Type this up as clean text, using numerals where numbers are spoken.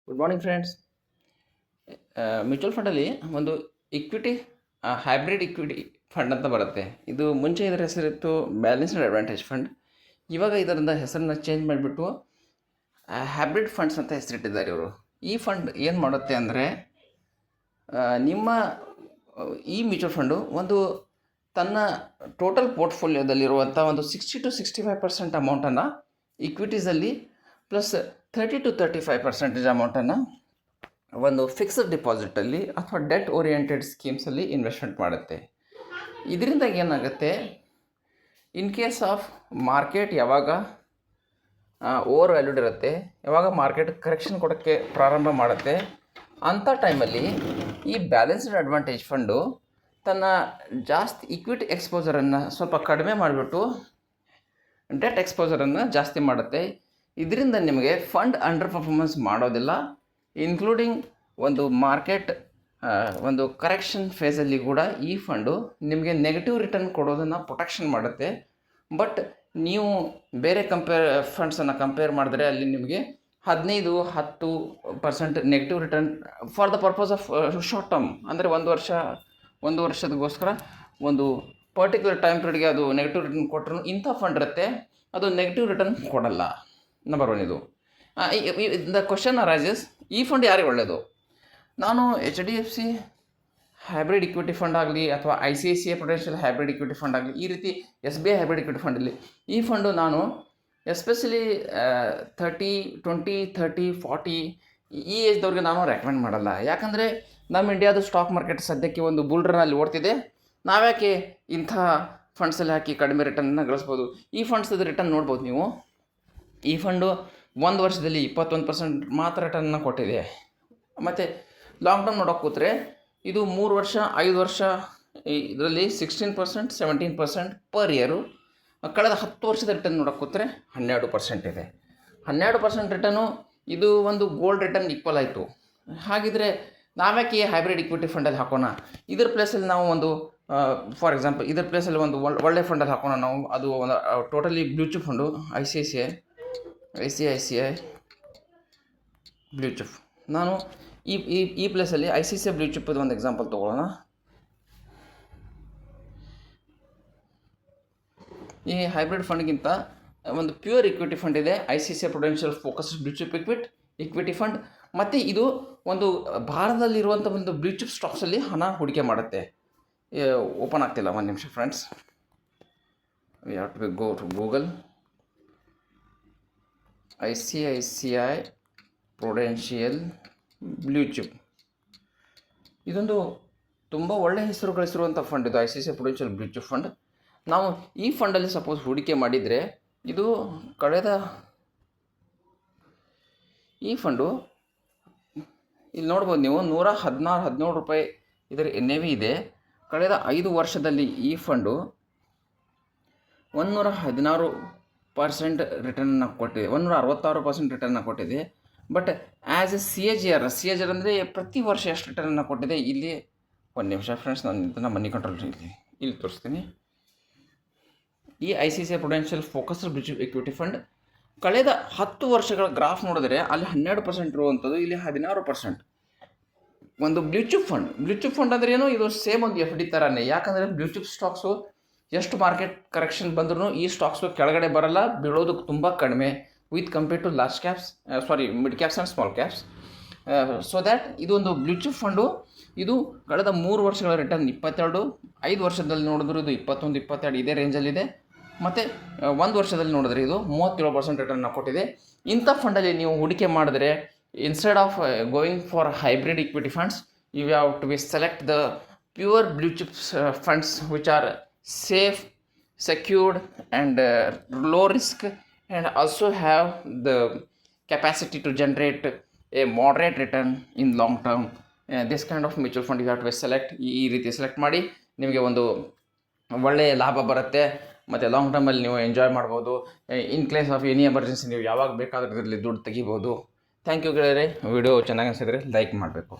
Good morning friends. Mutual ಫಂಡಲ್ಲಿ ಒಂದು equity hybrid equity fund ಅಂತ ಬರುತ್ತೆ. ಇದು ಮುಂಚೆ ಇದರ ಹೆಸರಿತ್ತು ಬ್ಯಾಲೆನ್ಸ್ಡ್ ಅಡ್ವಾಂಟೇಜ್ ಫಂಡ್. ಇವಾಗ ಇದರಿಂದ ಹೆಸರನ್ನ ಚೇಂಜ್ ಮಾಡಿಬಿಟ್ಟು ಹೈಬ್ರಿಡ್ ಫಂಡ್ಸ್ ಅಂತ ಹೆಸರಿಟ್ಟಿದ್ದಾರೆ ಇವರು. ಈ ಫಂಡ್ ಏನು ಮಾಡುತ್ತೆ ಅಂದರೆ, ನಿಮ್ಮ ಈ ಮ್ಯೂಚುವಲ್ ಫಂಡು ಒಂದು ತನ್ನ ಟೋಟಲ್ ಪೋರ್ಟ್ಫೋಲಿಯೋದಲ್ಲಿರುವಂಥ ಒಂದು 60-65% ಅಮೌಂಟನ್ನು ಇಕ್ವಿಟೀಸಲ್ಲಿ ಪ್ಲಸ್ 30-35% ಅಮೌಂಟನ್ನು ಒಂದು ಫಿಕ್ಸ್ಡ್ ಡಿಪಾಸಿಟಲ್ಲಿ ಅಥವಾ ಡೆಟ್ ಓರಿಯೆಂಟೆಡ್ ಸ್ಕೀಮ್ಸಲ್ಲಿ ಇನ್ವೆಸ್ಟ್ಮೆಂಟ್ ಮಾಡುತ್ತೆ. ಇದರಿಂದ ಏನಾಗುತ್ತೆ, ಇನ್ ಕೇಸ್ ಆಫ್ ಮಾರ್ಕೆಟ್ ಯಾವಾಗ ಓವರ್ ವ್ಯಾಲ್ಯೂಡ್ ಇರುತ್ತೆ, ಯಾವಾಗ ಮಾರ್ಕೆಟ್ ಕರೆಕ್ಷನ್ ಕೊಡೋಕ್ಕೆ ಪ್ರಾರಂಭ ಮಾಡುತ್ತೆ, ಅಂಥ ಟೈಮಲ್ಲಿ ಈ ಬ್ಯಾಲೆನ್ಸ್ಡ್ ಅಡ್ವಾಂಟೇಜ್ ಫಂಡು ತನ್ನ ಜಾಸ್ತಿ ಇಕ್ವಿಟಿ ಎಕ್ಸ್ಪೋಜರನ್ನು ಸ್ವಲ್ಪ ಕಡಿಮೆ ಮಾಡಿಬಿಟ್ಟು ಡೆಟ್ ಎಕ್ಸ್ಪೋಜರನ್ನು ಜಾಸ್ತಿ ಮಾಡುತ್ತೆ. ಇದರಿಂದ ನಿಮಗೆ ಫಂಡ್ ಅಂಡರ್ ಪರ್ಫಾರ್ಮೆನ್ಸ್ ಮಾಡೋದಿಲ್ಲ. ಇನ್ಕ್ಲೂಡಿಂಗ್ ಒಂದು ಮಾರ್ಕೆಟ್ ಒಂದು ಕರೆಕ್ಷನ್ ಫೇಸಲ್ಲಿ ಕೂಡ ಈ ಫಂಡು ನಿಮಗೆ ನೆಗೆಟಿವ್ ರಿಟರ್ನ್ ಕೊಡೋದನ್ನು ಪ್ರೊಟೆಕ್ಷನ್ ಮಾಡುತ್ತೆ. ಬಟ್ ನೀವು ಬೇರೆ ಫಂಡ್ಸನ್ನು ಕಂಪೇರ್ ಮಾಡಿದ್ರೆ ಅಲ್ಲಿ ನಿಮಗೆ 15-10% negative return for the purpose of short term, ಅಂದರೆ ಒಂದು ವರ್ಷದಗೋಸ್ಕರ ಒಂದು ಪರ್ಟಿಕ್ಯುಲರ್ ಟೈಮ್ ಪೀರಿಯಡ್ಗೆ ಅದು ನೆಗೆಟಿವ್ ರಿಟರ್ನ್ ಕೊಟ್ಟರು ಇಂಥ ಫಂಡ್ ಇರುತ್ತೆ, ಅದು ನೆಗೆಟಿವ್ ರಿಟರ್ನ್ ಕೊಡಲ್ಲ. ನಂಬರ್ 1 ಇದು. ದ ಕ್ವಶನ್ ಅರೈಸಸ್, ಈ ಫಂಡ್ ಯಾರಿಗೆ ಒಳ್ಳೆಯದು? ನಾನು HDFC ಹೈಬ್ರಿಡ್ ಇಕ್ವಿಟಿ ಫಂಡ್ ಆಗಲಿ ಅಥವಾ ICICI Prudential hybrid equity fund ಆಗಲಿ, ಈ ರೀತಿ SBI ಹೈಬ್ರಿಡ್ ಇಕ್ವಿಟಿ ಫಂಡಲ್ಲಿ ಈ ಫಂಡು ನಾನು ಎಸ್ಪೆಷಲಿ 20-30-40 ಈ ಏಜ್ದವ್ರಿಗೆ ನಾನು ರೆಕಮೆಂಡ್ ಮಾಡಲ್ಲ. ಯಾಕಂದರೆ ನಮ್ಮ ಇಂಡಿಯಾದ ಸ್ಟಾಕ್ ಮಾರ್ಕೆಟ್ ಸದ್ಯಕ್ಕೆ ಒಂದು ಬುಲ್ ರನ್ನಲ್ಲಿ ಓಡ್ತಿದೆ. ನಾವ್ಯಾಕೆ ಇಂಥ ಫಂಡ್ಸಲ್ಲಿ ಹಾಕಿ ಕಡಿಮೆ ರಿಟರ್ನನ್ನು ಗಳಿಸ್ಬೋದು? ಈ ಫಂಡ್ಸದ ರಿಟರ್ನ್ ನೋಡ್ಬೋದು ನೀವು. ಈ ಫಂಡು 1 ವರ್ಷದಲ್ಲಿ 21% ಮಾತ್ರ ರಿಟರ್ನನ್ನು ಕೊಟ್ಟಿದೆ. ಮತ್ತು ಲಾಂಗ್ ಟರ್ಮ್ ನೋಡೋಕೆ ಕೂತ್ರೆ ಇದು 3 ವರ್ಷ 5 ವರ್ಷ ಇದರಲ್ಲಿ 16%, 17% ಪರ್ ಇಯರು. ಕಳೆದ 10 ವರ್ಷದ ರಿಟರ್ನ್ ನೋಡೋಕೆ ಕೂತ್ರೆ 12% ಇದೆ. 12% ರಿಟರ್ನು ಇದು ಒಂದು ಗೋಲ್ಡ್ ರಿಟರ್ನ್ ಈಕ್ವಲ್ ಆಯಿತು. ಹಾಗಿದ್ರೆ ನಾವ್ಯಾಕೆ ಈ ಹೈಬ್ರಿಡ್ ಇಕ್ವಿಟಿ ಫಂಡಲ್ಲಿ ಹಾಕೋಣ? ಇದ್ರ ಪ್ಲೇಸಲ್ಲಿ ನಾವು ಒಂದು ಫಾರ್ ಎಕ್ಸಾಂಪಲ್ ಇದ್ರ ಪ್ಲೇಸಲ್ಲಿ ಒಂದು ಒಳ್ಳೆ ಫಂಡಲ್ಲಿ ಹಾಕೋಣ ನಾವು. ಅದು ಒಂದು totally blue chip fund ICICI blue chip. ನಾನು ಈ ಪ್ಲೇಸಲ್ಲಿ ICICI ಬ್ಲೂ ಚಿಪ್ಪದು ಒಂದು ಎಕ್ಸಾಂಪಲ್ ತೊಗೊಳ್ಳೋಣ. ಈ ಹೈಬ್ರಿಡ್ ಫಂಡ್ಗಿಂತ ಒಂದು ಪ್ಯೂರ್ ಇಕ್ವಿಟಿ ಫಂಡ್ ಇದೆ, ICICI Prudential focused blue chip equity fund. ಮತ್ತು ಇದು ಒಂದು ಭಾರತದಲ್ಲಿರುವಂಥ ಒಂದು ಬ್ಲೂ ಚಿಪ್ ಸ್ಟಾಕ್ಸಲ್ಲಿ ಹಣ ಹೂಡಿಕೆ ಮಾಡುತ್ತೆ. ಓಪನ್ ಆಗ್ತಿಲ್ಲ, 1 ನಿಮಿಷ friends. We have to go to Google. ICICI Prudential blue chip ಇದೊಂದು ತುಂಬ ಒಳ್ಳೆಯ ಹೆಸರು ಗಳಿಸಿರುವಂಥ ಫಂಡ್ ಇದು, ICICI Prudential blue chip fund. ನಾವು ಈ ಫಂಡಲ್ಲಿ ಸಪೋಸ್ ಹೂಡಿಕೆ ಮಾಡಿದರೆ ಇದು ಈ ಫಂಡು ಇಲ್ಲಿ ನೋಡ್ಬೋದು ನೀವು, 116-17 ರೂಪಾಯಿ ಇದರ NAV ಇದೆ. ಕಳೆದ 5 ವರ್ಷದಲ್ಲಿ ಈ ಫಂಡು 116% ರಿಟರ್ನನ್ನು ಕೊಟ್ಟಿದೆ, 166% ರಿಟರ್ನ ಕೊಟ್ಟಿದೆ. ಬಟ್ ಆ್ಯಸ್ ಎ CAGR ಅಂದರೆ ಪ್ರತಿ ವರ್ಷ ಎಷ್ಟು ರಿಟರ್ನನ್ನು ಕೊಟ್ಟಿದೆ ಇಲ್ಲಿ 1 ನಿಮಿಷ ಫ್ರೆಂಡ್ಸ್, ನಾನು ಇದನ್ನು ಮನಿ ಕಂಟ್ರೋಲ್ ಇಲ್ಲಿ ತೋರಿಸ್ತೀನಿ. ಈ ICICI Prudential focused blue chip equity fund ಕಳೆದ 10 ವರ್ಷಗಳ ಗ್ರಾಫ್ ನೋಡಿದ್ರೆ ಅಲ್ಲಿ 12% ಇರುವಂಥದ್ದು, ಇಲ್ಲಿ 16%. ಒಂದು ಬ್ಲೂ ಚಿಪ್ ಫಂಡ್ ಅಂದರೆ ಏನು? ಇದು ಸೇಮ್ ಒಂದು FD ಥರನೇ. ಯಾಕಂದರೆ ಬ್ಲೂ ಚಿಪ್ ಸ್ಟಾಕ್ಸು ಎಷ್ಟು ಮಾರ್ಕೆಟ್ ಕರೆಕ್ಷನ್ ಬಂದ್ರೂ ಈ ಸ್ಟಾಕ್ಸು ಕೆಳಗಡೆ ಬರಲ್ಲ, ಬೀಳೋದು ತುಂಬ ಕಡಿಮೆ with compare to mid caps and small caps. So that ಇದೊಂದು ಬ್ಲೂ ಚಿಪ್ ಫಂಡು. ಇದು ಕಳೆದ 3 ವರ್ಷಗಳ ರಿಟರ್ನ್ 22, 5 ವರ್ಷದಲ್ಲಿ ನೋಡಿದ್ರು ಇದು 21-22 ಇದೇ ರೇಂಜಲ್ಲಿದೆ. ಮತ್ತು 1 ವರ್ಷದಲ್ಲಿ ನೋಡಿದ್ರೆ ಇದು 37% ರಿಟರ್ನ ಕೊಟ್ಟಿದೆ. ಇಂಥ ಫಂಡಲ್ಲಿ ನೀವು ಹೂಡಿಕೆ ಮಾಡಿದ್ರೆ, instead of going for hybrid equity funds, you have to be select the pure blue chips funds which are safe, secured and low risk, and also have the capacity to generate a moderate return in long term. This kind of mutual fund you have to select. ಈ ರೀತಿ select ಮಾಡಿ ನಿಮಗೆ ಒಂದು ಒಳ್ಳೆಯ ಲಾಭ ಬರುತ್ತೆ ಮತ್ತು long ಟರ್ಮಲ್ಲಿ ನೀವು ಎಂಜಾಯ್ ಮಾಡ್ಬೋದು. In case of any emergency ನೀವು ಯಾವಾಗ ಬೇಕಾದರೂ ಇದರಲ್ಲಿ ದುಡ್ಡು ತೆಗಿಬೋದು. ಥ್ಯಾಂಕ್ ಯು ಗೆಳೆಯರೆ. ವಿಡಿಯೋ ಚೆನ್ನಾಗಿ ಅನಿಸಿದರೆ ಲೈಕ್ ಮಾಡಬೇಕು.